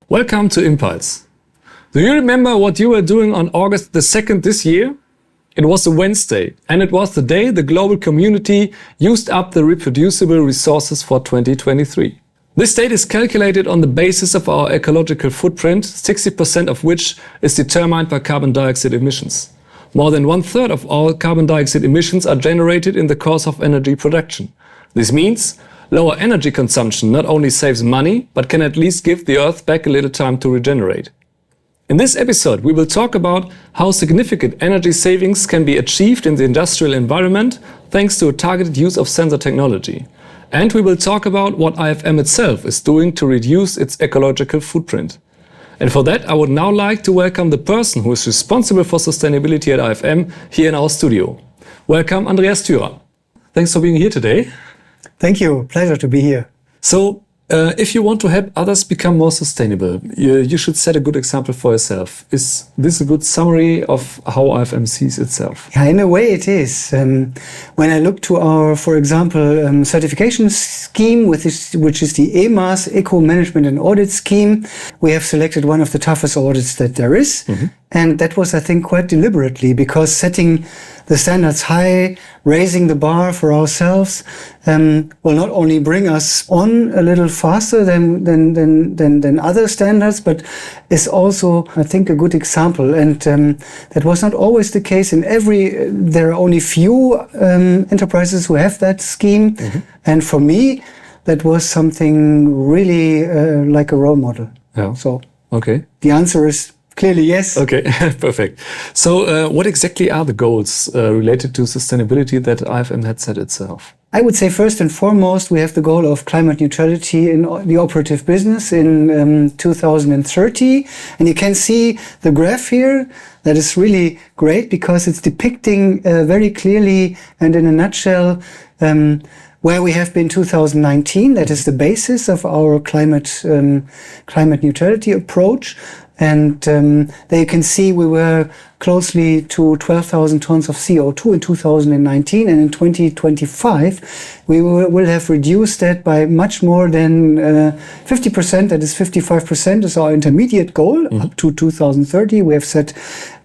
Welcome to Impulse. Do you remember what you were doing on August the 2nd this year? It was a Wednesday, and it was the day the global community used up the reproducible resources for 2023. This date is calculated on the basis of our ecological footprint, 60% of which is determined by carbon dioxide emissions. More than 1/3 of all carbon dioxide emissions are generated in the course of energy production. This means lower energy consumption not only saves money, but can at least give the Earth back a little time to regenerate. In this episode, we will talk about how significant energy savings can be achieved in the industrial environment thanks to a targeted use of sensor technology. And we will talk about what IFM itself is doing to reduce its ecological footprint. And for that, I would now like to welcome the person who is responsible for sustainability at IFM here in our studio. Welcome, Andreas Thürer. Thanks for being here today. Thank you. Pleasure to be here. So, if you want to help others become more sustainable, you should set a good example for yourself. Is this a good summary of how IFM sees itself? Yeah, in a way it is. When I look to our, for example, certification scheme, which is the EMAS, Eco Management and Audit Scheme, we have selected one of the toughest audits that there is. Mm-hmm. And that was, I think, quite deliberately, because setting the standards high, raising the bar for ourselves, will not only bring us on a little faster than other standards, but is also, I think, a good example. And that was not always the case in there are only few enterprises who have that scheme. Mm-hmm. And for me, that was something really like a role model. Yeah. So, okay. The answer is clearly yes. Okay, perfect. So what exactly are the goals related to sustainability that IFM had set itself? I would say first and foremost, we have the goal of climate neutrality in the operative business in 2030. And you can see the graph here. That is really great because it's depicting very clearly and in a nutshell where we have been 2019. That is the basis of our climate neutrality approach. And there you can see we were closely to 12,000 tons of CO2 in 2019, and in 2025 we will have reduced that by much more than 50%. That is 55% is our intermediate goal. Mm-hmm. Up to 2030 we have set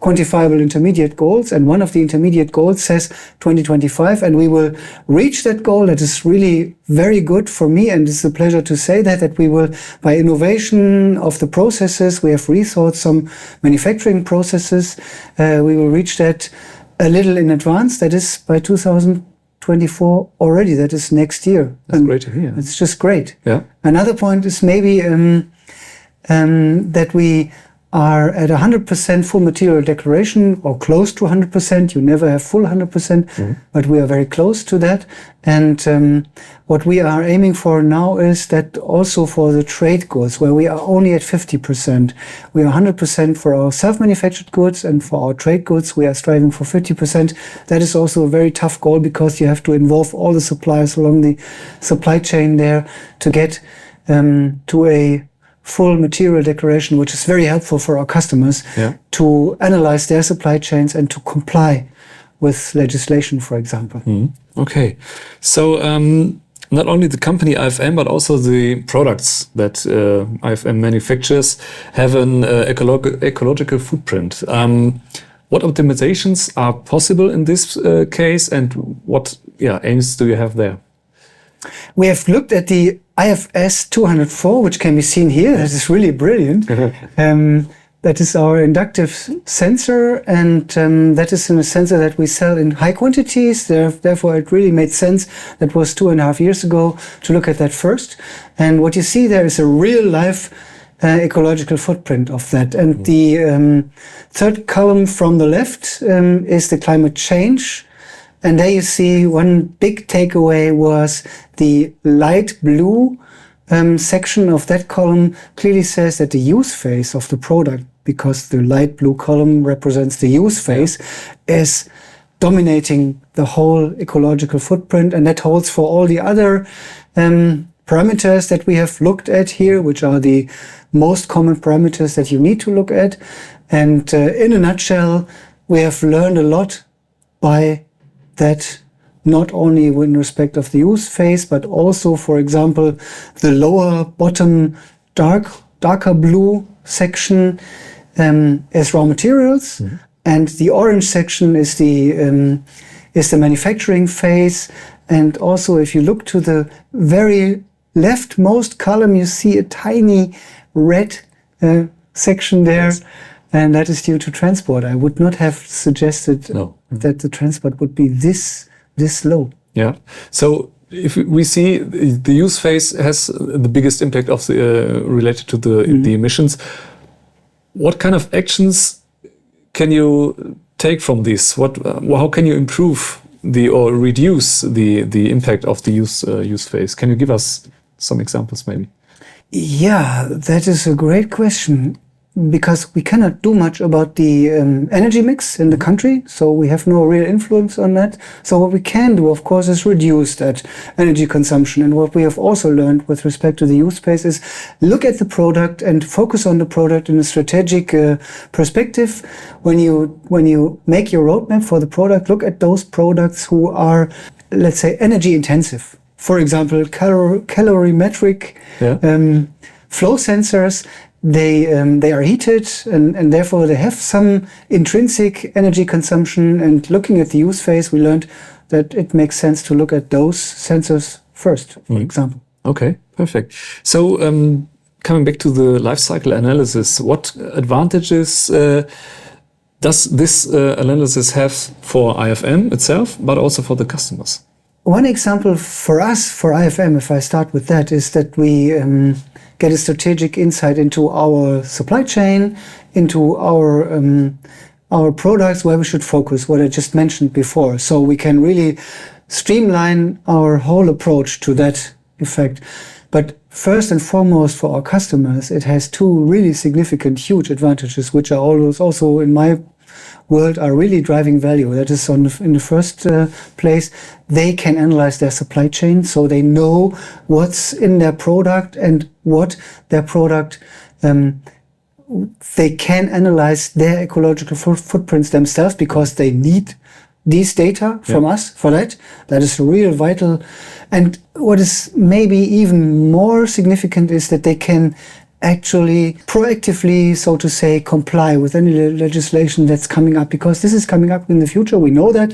quantifiable intermediate goals, and one of the intermediate goals says 2025, and we will reach that goal. That is really very good for me, and it's a pleasure to say that we will, by innovation of the processes, we have rethought some manufacturing processes, we will reach that a little in advance. That is by 2024 already. That is next year. That's great to hear. It's just great. Yeah. Another point is maybe that we are at 100% full material declaration, or close to 100%. You never have full 100%, mm-hmm. but we are very close to that. And what we are aiming for now is that also for the trade goods, where we are only at 50%, we are 100% for our self-manufactured goods, and for our trade goods, we are striving for 50%. That is also a very tough goal, because you have to involve all the suppliers along the supply chain there to get to a full material declaration, which is very helpful for our customers, yeah, to analyze their supply chains and to comply with legislation, for example. Mm-hmm. Okay. So not only the company IFM, but also the products that IFM manufactures have an ecological footprint. What optimizations are possible in this case, and what aims do you have there? We have looked at the IFS 204, which can be seen here. That is really brilliant. That is our inductive sensor, and that is a sensor that we sell in high quantities. Therefore, it really made sense. That was 2.5 years ago to look at that first. And what you see there is a real life ecological footprint of that. And the third column from the left is the climate change. And there you see one big takeaway was the light blue section of that column clearly says that the use phase of the product, because the light blue column represents the use phase, is dominating the whole ecological footprint. And that holds for all the other parameters that we have looked at here, which are the most common parameters that you need to look at. And in a nutshell, we have learned a lot by that, not only in respect of the use phase, but also, for example, the lower bottom dark darker blue section as raw materials, and the orange section is the manufacturing phase. And also, if you look to the very leftmost column, you see a tiny red section there, yes. And that is due to transport. I would not have suggested that the transport would be this low. Yeah. So if we see the use phase has the biggest impact of the related to the emissions, what kind of actions can you take from this? How can you improve or reduce the impact of the use phase? Can you give us some examples, maybe? Yeah, that is a great question, because we cannot do much about the energy mix in the country, so we have no real influence on that. So what we can do, of course, is reduce that energy consumption. And what we have also learned with respect to the use phase is look at the product and focus on the product in a strategic perspective. When you make your roadmap for the product, look at those products who are, let's say, energy intensive. For example, calorimetric flow sensors. They are heated and therefore they have some intrinsic energy consumption. And looking at the use phase, we learned that it makes sense to look at those sensors first, for example. Okay, perfect. So coming back to the life cycle analysis, what advantages does this analysis have for IFM itself, but also for the customers? One example for us, for IFM, if I start with that, is that we get a strategic insight into our supply chain, into our products, where we should focus, what I just mentioned before. So we can really streamline our whole approach to that effect. But first and foremost, for our customers, it has two really significant, huge advantages, which are always also in my world are really driving value. That is, in the first place, they can analyze their supply chain, so they know what's in their product and what their product, they can analyze their ecological footprints themselves, because they need these data from us for that. That is real vital. And what is maybe even more significant is that they can actually proactively, so to say, comply with any legislation that's coming up, because this is coming up in the future. We know that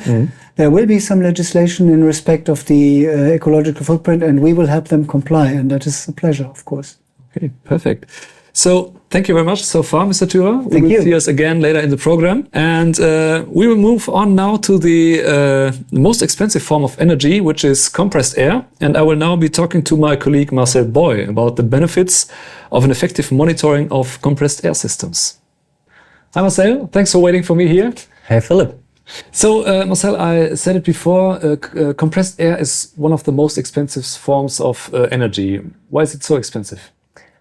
there will be some legislation in respect of the ecological footprint, and we will help them comply, and that is a pleasure, of course. Okay, perfect. So thank you very much so far, Mr. Thürer. Thank you. We will see us again later in the program. And we will move on now to the most expensive form of energy, which is compressed air. And I will now be talking to my colleague Marcel Boy about the benefits of an effective monitoring of compressed air systems. Hi Marcel, thanks for waiting for me here. Hey Philip. So Marcel, I said it before, compressed air is one of the most expensive forms of energy. Why is it so expensive?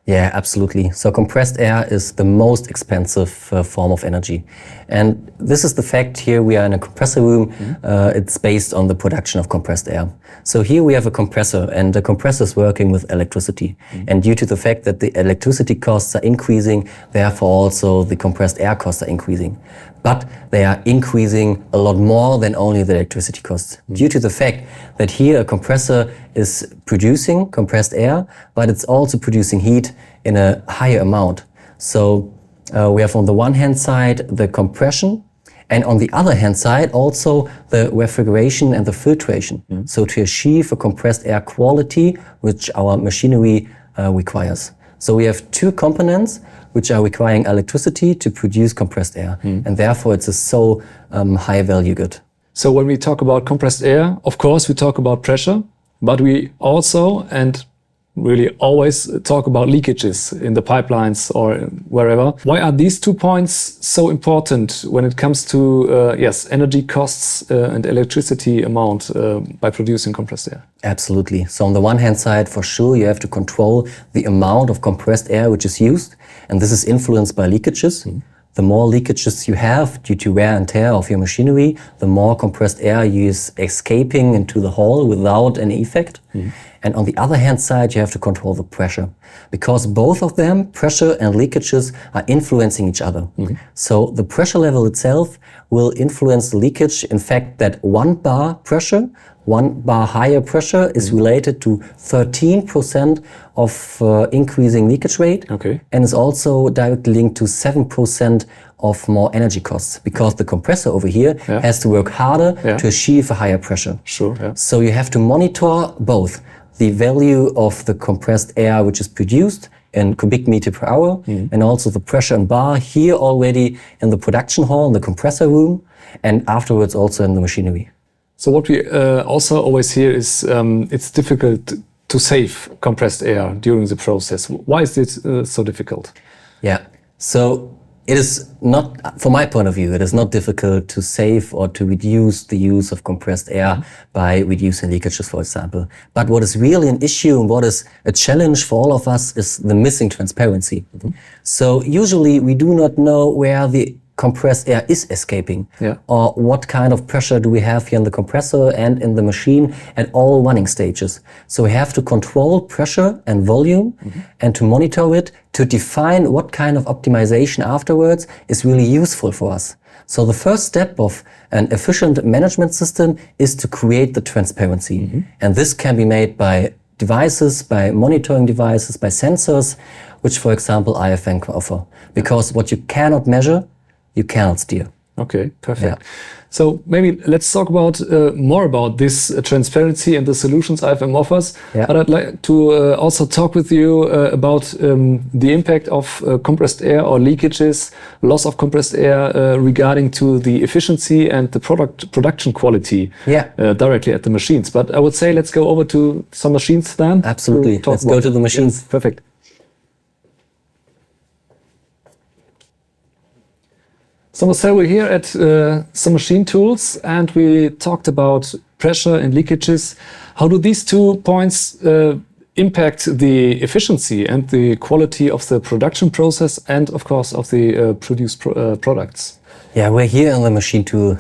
Yeah, absolutely. So compressed air is the most expensive form of energy. And this is the fact here. We are in a compressor room. It's based on the production of compressed air. So here we have a compressor, and the compressor is working with electricity. And due to the fact that the electricity costs are increasing, therefore also the compressed air costs are increasing. But they are increasing a lot more than only the electricity costs, due to the fact that here a compressor is producing compressed air, but it's also producing heat in a higher amount. So we have on the one hand side the compression, and on the other hand side also the refrigeration and the filtration. So to achieve a compressed air quality which our machinery requires. So we have two components which are requiring electricity to produce compressed air, and therefore it's a so high value good. So when we talk about compressed air, of course we talk about pressure, but we also and really always talk about leakages in the pipelines or wherever. Why are these 2 points so important when it comes to energy costs and electricity amount by producing compressed air? Absolutely. So on the one hand side, for sure, you have to control the amount of compressed air which is used, and this is influenced by leakages. The more leakages you have due to wear and tear of your machinery, the more compressed air is escaping into the hall without any effect. And on the other hand side, you have to control the pressure, because both of them, pressure and leakages, are influencing each other. So the pressure level itself will influence the leakage. In fact, that 1 bar pressure 1 bar higher pressure is related to 13% of increasing leakage rate, Okay. and is also directly linked to 7% of more energy costs, because the compressor over here Yeah. has to work harder Yeah. to achieve a higher pressure. Sure, yeah. So you have to monitor both the value of the compressed air which is produced in cubic meter per hour, and also the pressure in bar here already in the production hall, in the compressor room, and afterwards also in the machinery. So what we also always hear is it's difficult to save compressed air during the process. Why is it so difficult? Yeah. So it is not, from my point of view, it is not difficult to save or to reduce the use of compressed air by reducing leakages, for example. But what is really an issue and what is a challenge for all of us is the missing transparency. So usually we do not know where the compressed air is escaping, Yeah. or what kind of pressure do we have here in the compressor and in the machine at all running stages. So we have to control pressure and volume and to monitor it, to define what kind of optimization afterwards is really useful for us. So the first step of an efficient management system is to create the transparency. And this can be made by devices, by monitoring devices, by sensors, which for example IFM can offer. Because what you cannot measure, you cannot steer. Okay, perfect. Yeah. So maybe let's talk about more about this transparency and the solutions IFM offers. Yeah. But I'd like to also talk with you about the impact of compressed air or leakages, loss of compressed air regarding to the efficiency and the production quality Yeah. directly at the machines. But I would say let's go over to some machines then. Absolutely. talk Let's go about- to the machines. Yes, perfect. So Marcel, we're here at some machine tools and we talked about pressure and leakages. How do these 2 points impact the efficiency and the quality of the production process and of course of the produced products? Yeah, we're here in the machine tool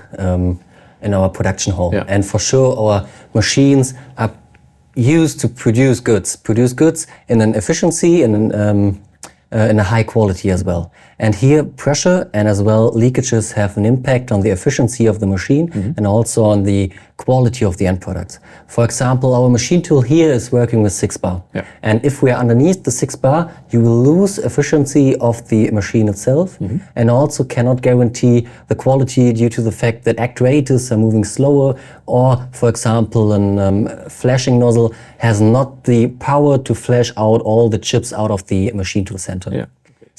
in our production hall. Yeah. And for sure our machines are used to produce goods in an efficiency and in a high quality as well. And here pressure and as well leakages have an impact on the efficiency of the machine and also on the quality of the end product. For example, our machine tool here is working with 6 bar. Yeah. And if we are underneath the 6 bar, you will lose efficiency of the machine itself and also cannot guarantee the quality due to the fact that actuators are moving slower, or for example, a flashing nozzle has not the power to flash out all the chips out of the machine tool center. Yeah.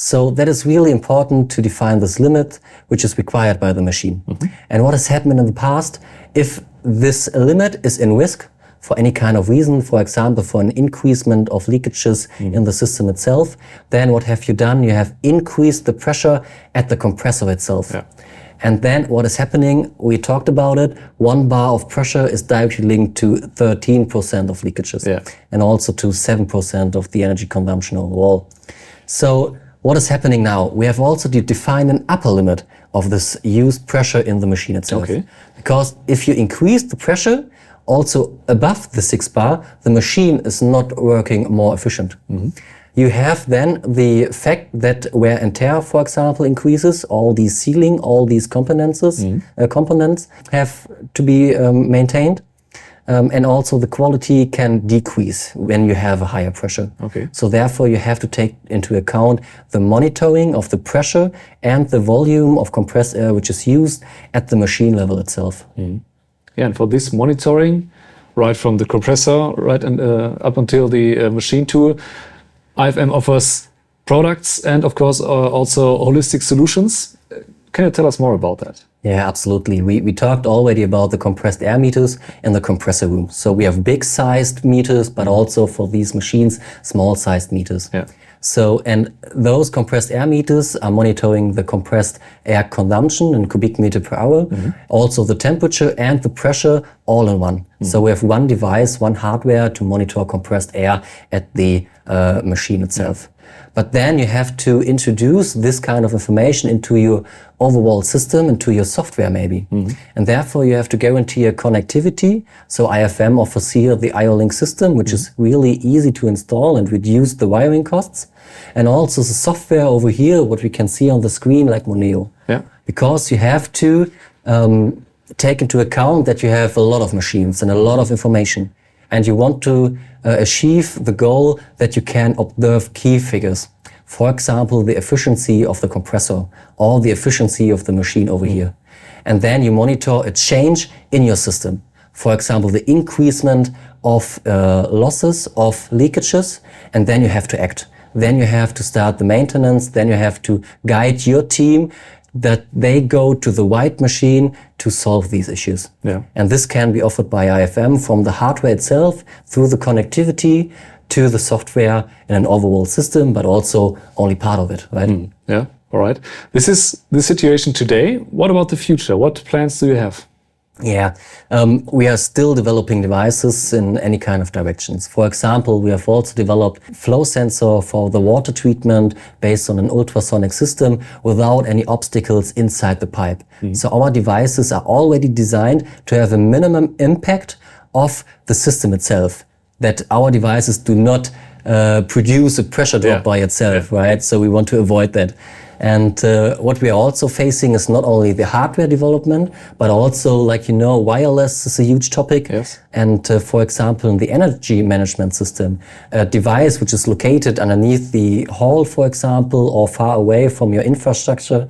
So that is really important to define this limit, which is required by the machine. And what has happened in the past, if this limit is in risk for any kind of reason, for example, for an increasement of leakages in the system itself, then what have you done? You have increased the pressure at the compressor itself. Yeah. And then what is happening, we talked about it, 1 bar of pressure is directly linked to 13% of leakages, Yeah. and also to 7% of the energy consumption overall. So what is happening now? We have also defined an upper limit of this used pressure in the machine itself. Okay. Because if you increase the pressure also above the 6 bar, the machine is not working more efficient. You have then the fact that wear and tear, for example, increases. All these sealing, all these components have to be maintained. And also the quality can decrease when you have a higher pressure. Okay. So therefore you have to take into account the monitoring of the pressure and the volume of compressed air which is used at the machine level itself. Yeah, and for this monitoring, right from the compressor, right, and up until the machine tool, IFM offers products and of course also holistic solutions. Can you tell us more about that? Yeah, absolutely. We talked already about the compressed air meters in the compressor room. So we have big sized meters, but also for these machines, small sized meters. Yeah. So, and those compressed air meters are monitoring the compressed air consumption in cubic meter per hour, also the temperature and the pressure all in one. So we have one device, one hardware to monitor compressed air at the machine itself. But then you have to introduce this kind of information into your overall system, into your software maybe. And therefore you have to guarantee a connectivity. So IFM offers here the IO-Link system, which is really easy to install and reduce the wiring costs. And also the software over here, what we can see on the screen like Moneo. Yeah. Because you have to take into account that you have a lot of machines and a lot of information, and you want to achieve the goal that you can observe key figures. For example, the efficiency of the compressor or the efficiency of the machine over here. And then you monitor a change in your system. For example, the increasement of losses, of leakages, and then you have to act. Then you have to start the maintenance, then you have to guide your team that they go to the right machine to solve these issues. Yeah. And this can be offered by IFM from the hardware itself, through the connectivity, to the software in an overall system, but also only part of it, right? Yeah, all right. This is the situation today. What about the future? What plans do you have? Yeah, we are still developing devices in any kind of directions. For example, we have also developed flow sensor for the water treatment based on an ultrasonic system without any obstacles inside the pipe. So our devices are already designed to have a minimum impact of the system itself, that our devices do not produce a pressure drop by itself, right? So we want to avoid that. And what we are also facing is not only the hardware development, but also, like you know, wireless is a huge topic. Yes. And for example, in the energy management system, a device which is located underneath the hall, for example, or far away from your infrastructure,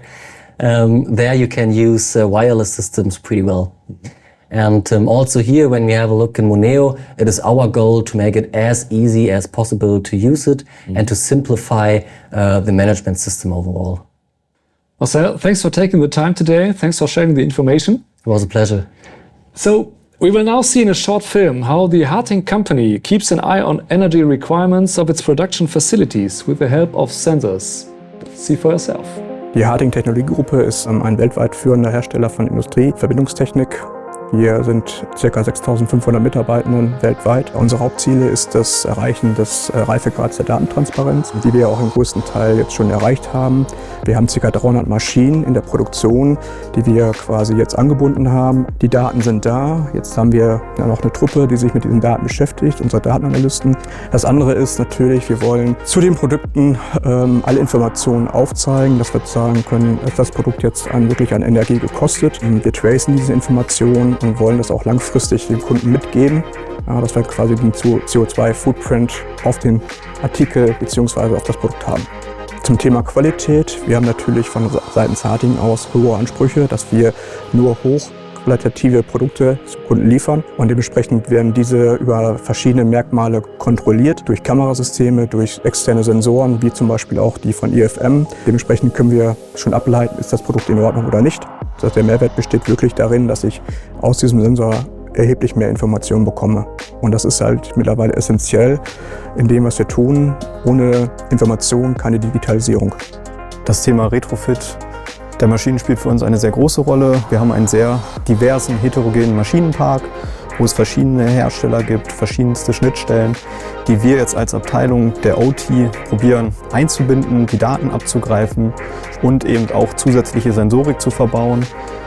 there you can use wireless systems pretty well. And also here, when we have a look in Moneo, it is our goal to make it as easy as possible to use it and to simplify the management system overall. Marcel, thanks for taking the time today. Thanks for sharing the information. It was a pleasure. So we will now see in a short film how the Harting company keeps an eye on energy requirements of its production facilities with the help of sensors. See for yourself. Die Harting Technologiegruppe ist ein weltweit führender Hersteller von Industrieverbindungstechnik. Wir sind ca. 6.500 Mitarbeitenden weltweit. Unsere Hauptziele ist das Erreichen des Reifegrads der Datentransparenz, die wir auch im größten Teil jetzt schon erreicht haben. Wir haben ca. 300 Maschinen in der Produktion, die wir quasi jetzt angebunden haben. Die Daten sind da. Jetzt haben wir noch eine Truppe, die sich mit diesen Daten beschäftigt, unsere Datenanalysten. Das andere ist natürlich, wir wollen zu den Produkten alle Informationen aufzeigen, dass wir sagen können, dass das Produkt jetzt wirklich an Energie gekostet. Wir tracen diese Informationen und wollen das auch langfristig dem Kunden mitgeben, dass wir quasi den CO2-Footprint auf den Artikel bzw. auf das Produkt haben. Zum Thema Qualität, wir haben natürlich von Seiten Harting aus hohe Ansprüche, dass wir nur hochqualitative Produkte zum Kunden liefern und dementsprechend werden diese über verschiedene Merkmale kontrolliert, durch Kamerasysteme, durch externe Sensoren, wie zum Beispiel auch die von IFM. Dementsprechend können wir schon ableiten, ist das Produkt in Ordnung oder nicht. Das heißt, der Mehrwert besteht wirklich darin, dass ich aus diesem Sensor erheblich mehr Informationen bekomme. Und das ist halt mittlerweile essentiell in dem, was wir tun. Ohne Information keine Digitalisierung. Das Thema Retrofit der Maschinen spielt für uns eine sehr große Rolle. Wir haben einen sehr diversen, heterogenen Maschinenpark, wo es verschiedene Hersteller gibt, verschiedenste Schnittstellen, die wir jetzt als Abteilung der OT probieren einzubinden, die Daten abzugreifen und eben auch zusätzliche Sensorik zu verbauen.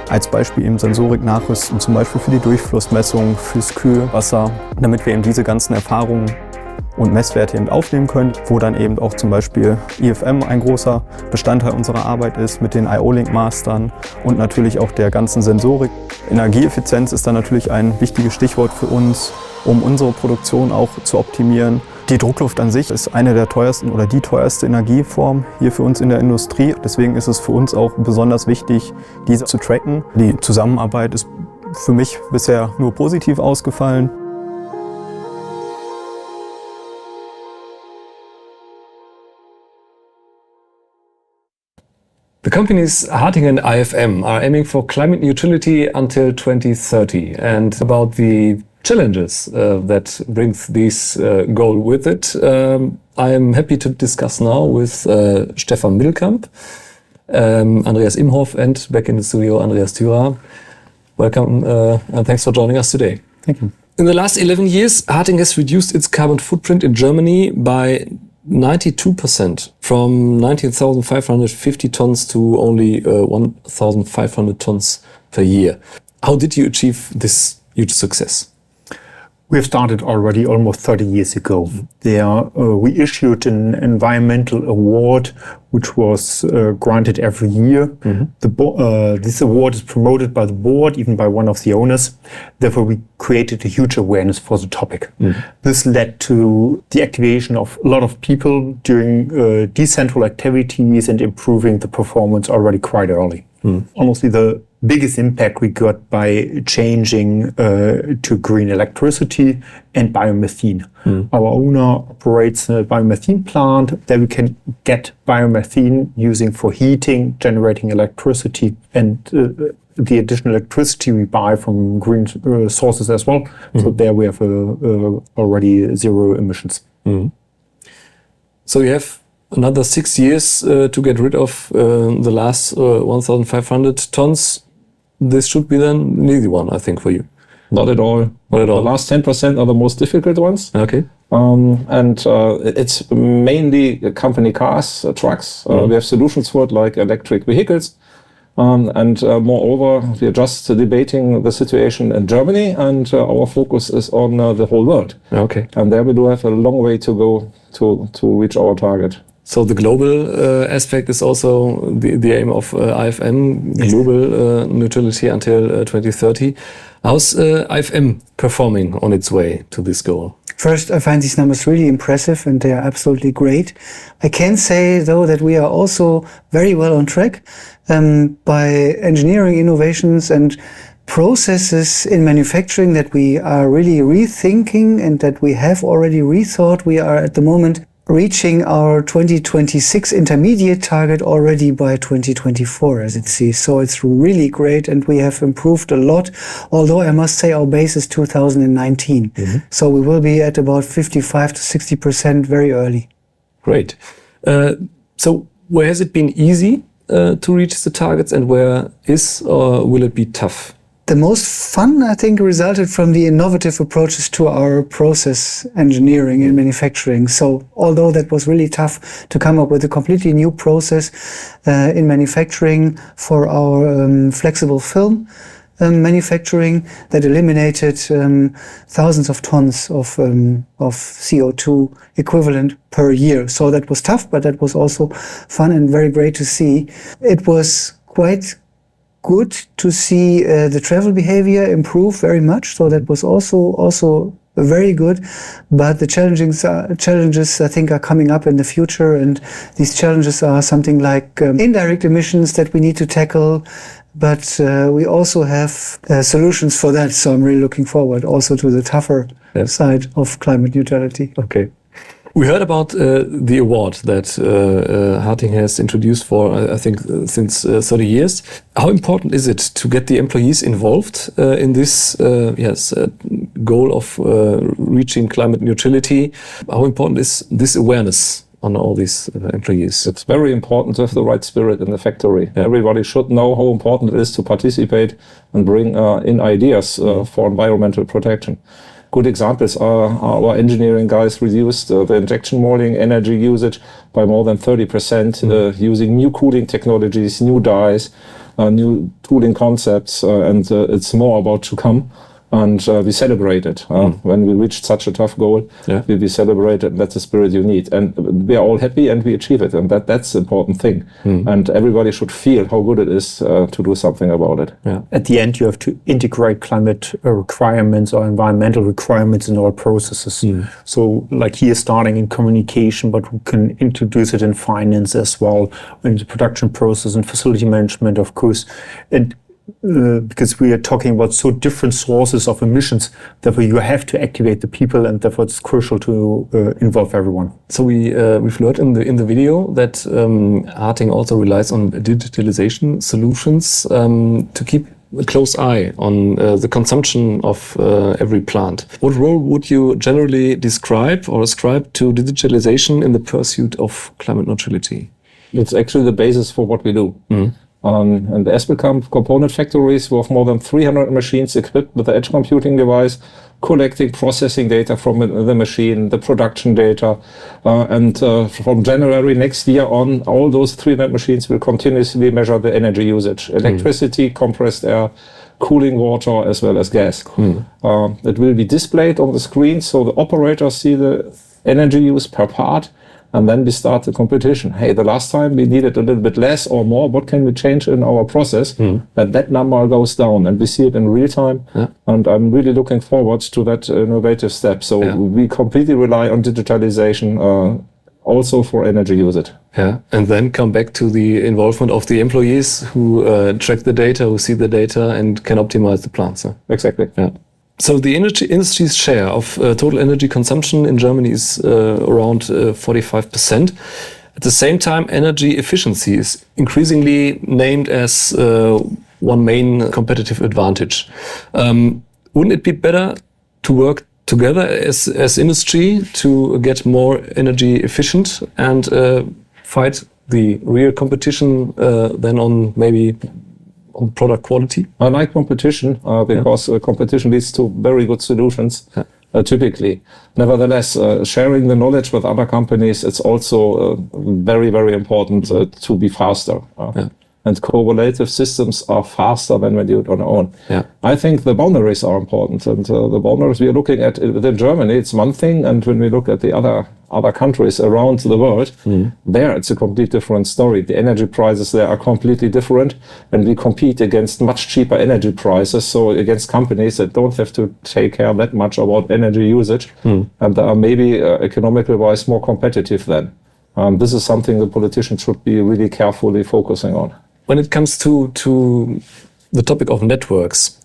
Als Beispiel eben Sensorik nachrüsten, zum Beispiel für die Durchflussmessung, fürs Kühlwasser, damit wir eben diese ganzen Erfahrungen und Messwerte eben aufnehmen können, wo dann eben auch zum Beispiel IFM ein großer Bestandteil unserer Arbeit ist mit den IO-Link-Mastern und natürlich auch der ganzen Sensorik. Energieeffizienz ist dann natürlich ein wichtiges Stichwort für uns, um unsere Produktion auch zu optimieren. Die Druckluft an sich ist eine der teuersten oder die teuerste Energieform hier für uns in der Industrie. Deswegen ist es für uns auch besonders wichtig, diese zu tracken. Die Zusammenarbeit ist für mich bisher nur positiv ausgefallen. The companies Harting and IFM are aiming for climate neutrality until 2030, and about the challenges that brings this goal with it, I am happy to discuss now with Stefan Middelkamp, Andreas Imhoff, and back in the studio, Andreas Thürer. Welcome and thanks for joining us today. Thank you. In the last 11 years, Harting has reduced its carbon footprint in Germany by 92%, from 19,550 tons to only 1,500 tons per year. How did you achieve this huge success? We have started already almost 30 years ago. There, we issued an environmental award, which was granted every year. This award is promoted by the board, even by one of the owners. Therefore, we created a huge awareness for the topic. This led to the activation of a lot of people during decentral activities and improving the performance already quite early. Honestly, the biggest impact we got by changing to green electricity and biomethane. Our owner operates a biomethane plant that we can get biomethane using for heating, generating electricity, and the additional electricity we buy from green sources as well. So there we have already zero emissions. So you have another 6 years to get rid of the last 1,500 tons. This should be then an easy one, I think, for you. Not at all. Not at all. The last 10% are the most difficult ones. Okay. It's mainly company cars, trucks. We have solutions for it, like electric vehicles. Moreover, we are just debating the situation in Germany, and our focus is on the whole world. Okay. And there we do have a long way to go to reach our target. So the global aspect is also the aim of IFM, global neutrality until 2030. How's IFM performing on its way to this goal? First, I find these numbers really impressive and they are absolutely great. I can say, though, that we are also very well on track by engineering innovations and processes in manufacturing that we are really rethinking and that we have already rethought. We are at the moment reaching our 2026 intermediate target already by 2024, as it seems. So it's really great, and we have improved a lot, although I must say our base is 2019. So we will be at about 55 to 60% very early. Great. So where has it been easy to reach the targets, and where is or will it be tough? The most fun, I think, resulted from the innovative approaches to our process engineering and manufacturing. So although that was really tough to come up with a completely new process in manufacturing for our flexible film manufacturing that eliminated thousands of tons of CO2 equivalent per year. So that was tough, but that was also fun and very great to see. It was quite good to see the travel behavior improve very much. So that was also very good. But the challenges I think are coming up in the future, and these challenges are something like indirect emissions that we need to tackle. But we also have solutions for that. So I'm really looking forward also to the tougher side of climate neutrality. Okay. We heard about the award that Harting has introduced for, I think, since 30 years. How important is it to get the employees involved in this goal of reaching climate neutrality? How important is this awareness on all these employees? It's very important to have the right spirit in the factory. Yeah. Everybody should know how important it is to participate and bring in ideas for environmental protection. Good examples are our engineering guys reduced the injection molding energy usage by more than 30% using new cooling technologies, new dyes, new tooling concepts, and it's more about to come. And we celebrated when we reached such a tough goal. Yeah. We celebrated, and that's the spirit you need. And we are all happy and we achieve it. And that's the important thing. And everybody should feel how good it is to do something about it. Yeah. At the end, you have to integrate climate requirements or environmental requirements in all processes. So like here starting in communication, but we can introduce it in finance as well, in the production process and facility management, of course. And because we are talking about so different sources of emissions, therefore you have to activate the people, and therefore it's crucial to involve everyone. So we've learned in the video that Harting also relies on digitalization solutions to keep a close eye on the consumption of every plant. What role would you generally describe or ascribe to digitalization in the pursuit of climate neutrality? It's actually the basis for what we do. And the Espelkamp component factories, we have more than 300 machines equipped with the edge computing device, collecting, processing data from the machine, the production data. And from January next year on, all those 300 machines will continuously measure the energy usage, electricity, compressed air, cooling water as well as gas. It will be displayed on the screen, so the operators see the energy use per part, and then we start the competition. Hey, the last time we needed a little bit less or more, what can we change in our process? That number goes down, and we see it in real time. And I'm really looking forward to that innovative step. So we completely rely on digitalization also for energy usage. Yeah, and then come back to the involvement of the employees who track the data, who see the data, and can optimize the plants. Exactly. Yeah. So the industry's share of total energy consumption in Germany is around 45%. At the same time, energy efficiency is increasingly named as one main competitive advantage. Wouldn't it be better to work together as industry to get more energy efficient and fight the real competition than on maybe on product quality? I like competition because competition leads to very good solutions, typically. Nevertheless, sharing the knowledge with other companies, it's also very, very important to be faster. And correlative systems are faster than when you do it on your own. I think the boundaries are important, and the boundaries we are looking at within Germany, it's one thing, and when we look at the other countries around the world, there it's a complete different story. The energy prices there are completely different, and we compete against much cheaper energy prices, so against companies that don't have to take care that much about energy usage, and are maybe economically wise more competitive then. This is something the politicians should be really carefully focusing on. When it comes to the topic of networks,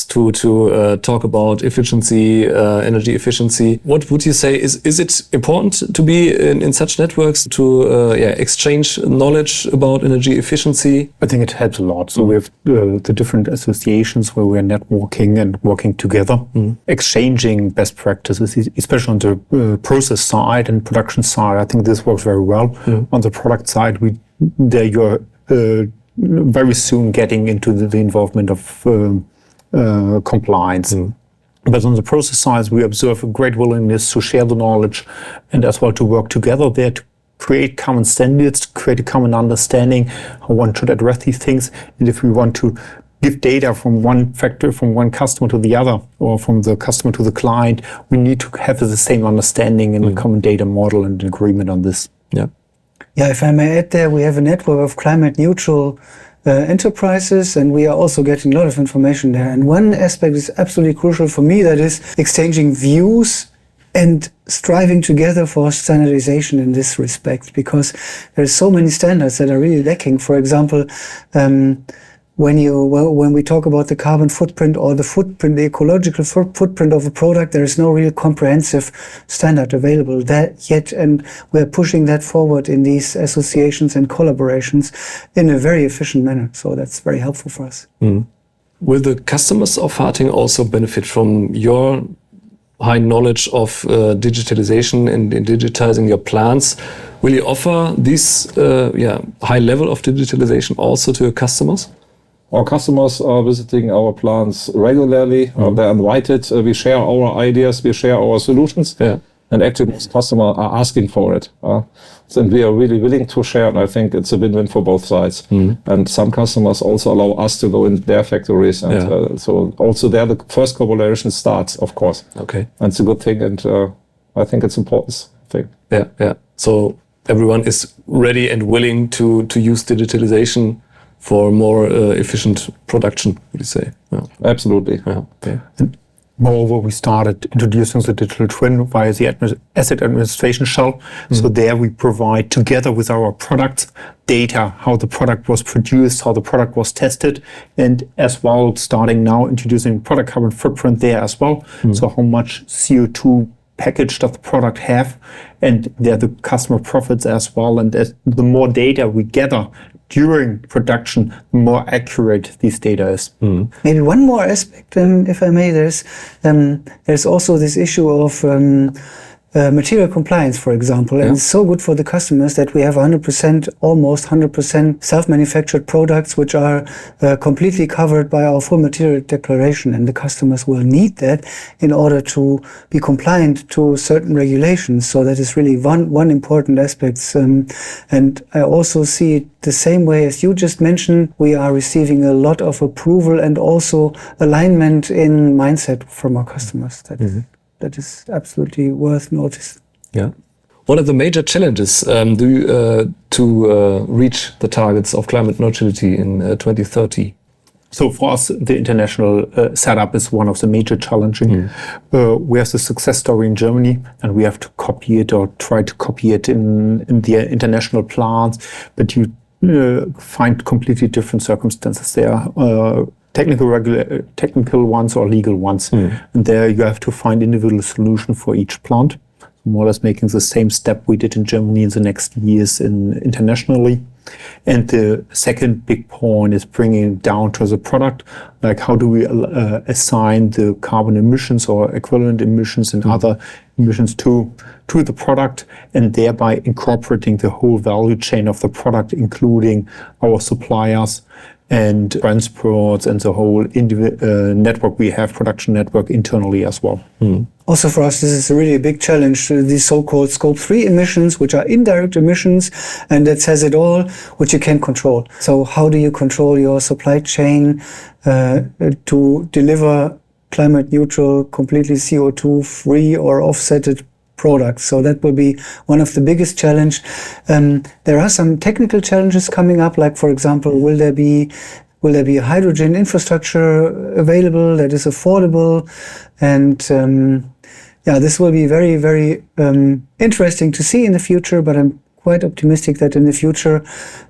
to talk about efficiency, energy efficiency, what would you say is it important to be in such networks to exchange knowledge about energy efficiency? I think it helps a lot. So we have the different associations where we are networking and working together, exchanging best practices, especially on the process side and production side. I think this works very well. On the product side, you're very soon getting into the involvement of compliance. But on the process side, we observe a great willingness to share the knowledge and as well to work together there to create common standards, to create a common understanding how one should address these things. And if we want to give data from one factor, from one customer to the other, or from the customer to the client, we need to have the same understanding and a common data model and agreement on this. Yeah, if I may add there, we have a network of climate neutral enterprises, and we are also getting a lot of information there. And one aspect is absolutely crucial for me, that is exchanging views and striving together for standardization in this respect, because there's so many standards that are really lacking. For example, when we talk about the carbon footprint or the ecological footprint of a product, there is no real comprehensive standard available yet, and we're pushing that forward in these associations and collaborations in a very efficient manner. So that's very helpful for us. Will the customers of Harting also benefit from your high knowledge of digitalization and in digitizing your plants? Will you offer this high level of digitalization also to your customers? Our customers are visiting our plants regularly. They're invited. We share our ideas. We share our solutions. And actually, most customers are asking for it. And we are really willing to share. And I think it's a win-win for both sides. And some customers also allow us to go in their factories. And so also there, the first collaboration starts, of course. Okay. And it's a good thing. And I think it's an important thing. So everyone is ready and willing to use digitalization for more efficient production, would you say? Absolutely. And moreover, we started introducing the digital twin via the asset administration shell. So there we provide, together with our products, data, how the product was produced, how the product was tested, and as well, starting now introducing product carbon footprint there as well. So how much CO2 package does the product have, and there the customer profits as well. And as the more data we gather during production, the more accurate these data is. Maybe one more aspect, if I may, there's also this issue of material compliance, for example. And it's so good for the customers that we have 100%, almost 100% self-manufactured products which are completely covered by our full material declaration. And the customers will need that in order to be compliant to certain regulations. So that is really one important aspect. And I also see it the same way as you just mentioned. We are receiving a lot of approval and also alignment in mindset from our customers. That is absolutely worth notice. Yeah. What are the major challenges to reach the targets of climate neutrality in 2030? So for us, the international setup is one of the major challenges. We have the success story in Germany, and we have to copy it or try to copy it in the international plants. But you find completely different circumstances there. Technical ones or legal ones. And there you have to find individual solution for each plant. More or less making the same step we did in Germany in the next years internationally. And the second big point is bringing it down to the product. Like how do we assign the carbon emissions or equivalent emissions and other emissions to the product, and thereby incorporating the whole value chain of the product, including our suppliers and transports and the whole network we have, production network internally as well. Also for us, this is a really big challenge, these so-called Scope 3 emissions, which are indirect emissions, and that says it all, which you can't control. So how do you control your supply chain to deliver climate neutral, completely CO2 free or offsetted products? So that will be one of the biggest challenge. There are some technical challenges coming up, like for example, will there be a hydrogen infrastructure available that is affordable? And this will be very, very interesting to see in the future, but I'm quite optimistic that in the future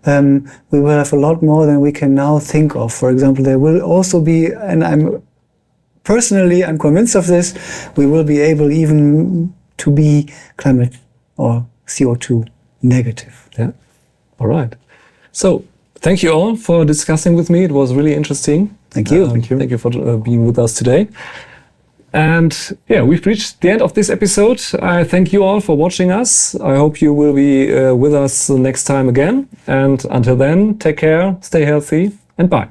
we will have a lot more than we can now think of. For example, there will also be, and I'm convinced of this, we will be able even to be climate or CO2 negative. Yeah. All right. So thank you all for discussing with me. It was really interesting. Thank you. Thank you for being with us today. And we've reached the end of this episode. I thank you all for watching us. I hope you will be with us next time again. And until then, take care, stay healthy, and bye.